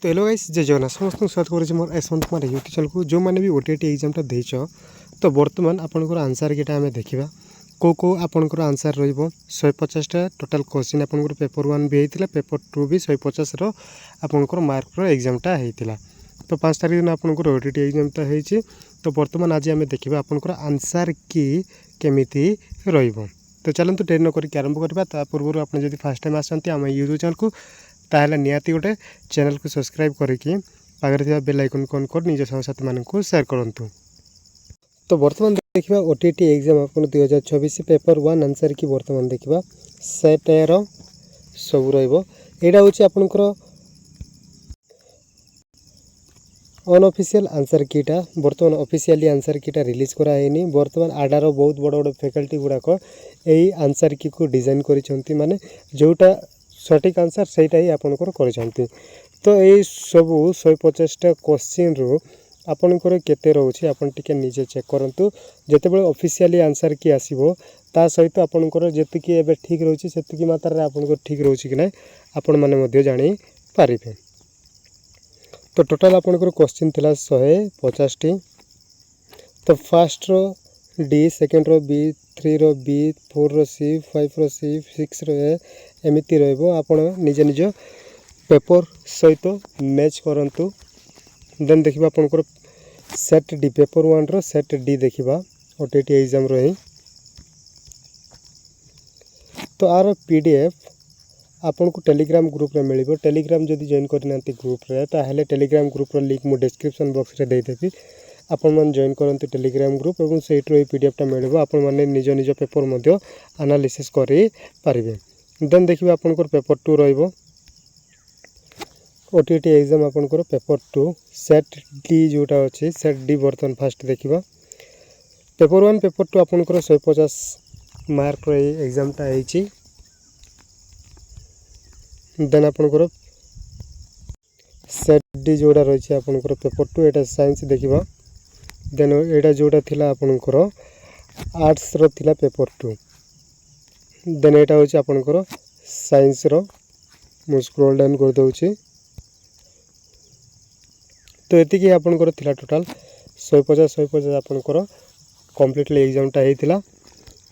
तो hello guys जय जगन्नाथ समस्त स्वागत करुँच मोर यशवंत कुमार यूट्यूब चैनल को जो मैंने भी ओटीटी एग्जामटा देच तो बर्तमान आपंकर आंसर किटा आम देखा कौ आपंकर आंसर रो150टा टोटाल क्वेश्चन आपंकर पेपर 1 भी होता पेपर 2 भी 150 आपंकर मार्क एग्जामटा होता तो 5 तारीख दिन आपंकर ओटीटी एग्जामटा होती तो बर्तमान आज आम देखा आपंकर आंसर की केमिति रहिबो। तो चलते डेरी न करके आरंभ करवा पूर्व आप फर्स्ट टाइम आसती आम यूट्यूब चैनल को ताहले निहाती गोटे चैनल को सब्सक्राइब करके पाखे बेल आइकन को ऑन कर निज साथी मानक शेयर करूँ। तो बर्तमान देखा ओटीटी एग्जाम आप 2024 पेपर 1 आंसर की बर्तमान देखा सेट ए सब रहा हूँ आपंकर अनऑफिशियल आंसर कीटा बर्तमान ऑफिशियली आंसर कीटा रिलीज कराइनी बर्तमान आडार बहुत बड़ बड़ फैकल्टी गुड़ाक यही आंसर की को डिजाइन करिसेंती माने जोटा सठिक आंसर सेटा ही आपनकर करिसेंती। तो यही सब 150टा क्वेश्चन रो आपनकर केते रहउछि आपन टिके निजे चेक करंतु जेते बेले ऑफिशियली आंसर की आसीबो ता सहित आपनकर जेतिकी एबे ठीक रहउछि सेतिकी मात्रा रे आपनकर ठीक रहउछि कि नै आपन माने मध्ये जानि पारिबे। तो टोटाल आपनकर क्वेश्चन थिला 150 टी। तो first row D second row B 3 row B 4 row C 5 row C 6 row A एमिति रहइबो आपण निज निज पेपर सहित मैच करंतु। देन देखिबा आपनकर सेट डी पेपर 1 रो सेट डी देखिबा ओटीटी एग्जाम रही। तो आर पीडीएफ आपन को टेलीग्राम ग्रुप रे मिलिबो। टेलीग्राम जदि जॉइन करनांती ग्रुप रे ताहले टेलीग्राम ग्रुप रो लिंक मु डिस्क्रिप्शन बॉक्स रे दे देबी आपण मन जॉइन करंतु टेलीग्राम ग्रुप एवं सेट्रो पीडीएफ टा मिलिबो आपण माने निज निज पेपर मध्ये एनालिसिस करि पारिबे। देन देखिबा आपनकर पेपर 2 रहिबो ओटीटी एग्जाम आपनकर पेपर 2 सेट डी जोटा अछि सेट डी बर्तन फास्ट देखिबा पेपर 1 पेपर 2 आपनकर 150 मार्क रे एग्जाम टा आइछि। देन आपनकर सेट डी जोड़ा रही आपनकर पेपर 2 एटा साइंस देखिबा। देन एटा जोड़ा थिला आपनकर आर्ट्स रो थिला पेपर 2 देन एटा होछि आपनकर साइंस रो मु स्क्रॉल डाउन कर दउछि। तो एति कि आपनकर थिला टोटल 150 आपनकर कंप्लीटली एग्जाम टा हेतिला।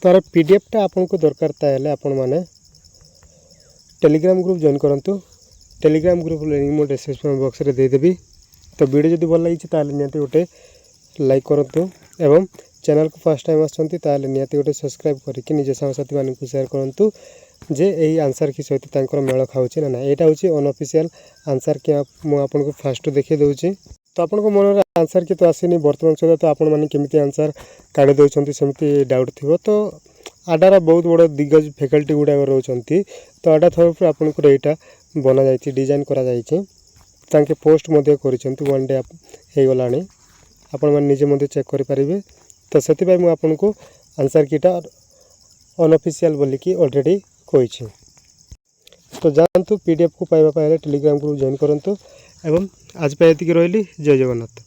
तार पीडीएफ टा आपनको दरकार ताले आपन माने टेलीग्राम ग्रुप जॉइन करंतु। टेलीग्राम ग्रुप लिंक मो डिस्क्रिप्शन बॉक्स रे दे देबी। तो वीडियो जदि भल लागिछि ताले नियति गोटे लाइक करंतु एवं चैनल को फर्स्ट टाइम आसचंती ताले नियति गोटे सब्सक्राइब करके निज साथी मानक शेयर करंतु जे एही आंसर की सहित तांकर मेल खाउछि ना एटा होछि अनऑफिशियल आंसर के मु आपनको फर्स्ट देखि दउछि। तो आपनको मन रे आंसर की तो आसीनी वर्तमान सदा तो आपण माने केमिति आंसर काढि दउछंती सेमिति डाउट थिबो। तो आडार बहुत बड़ दिग्गज फैकल्टी गुडा रहउछंती तो आडा थरफ आपनको एटा बना जायछि डिजाइन करा जायछि तांके पोस्ट मध्ये करिसेंती वन डे हे गलानी आपण माने निजे मध्ये चेक करि परिबे। तो सेति भाई मु आपनको आंसर कीटा अनऑफिशियल बोली कि ऑलरेडी कहिछि। तो जानतु पीडीएफ को पाइबा पाइले टेलीग्राम ग्रुप जॉइन करंतु एवं आज पे एतिक रहली जय जगन्नाथ।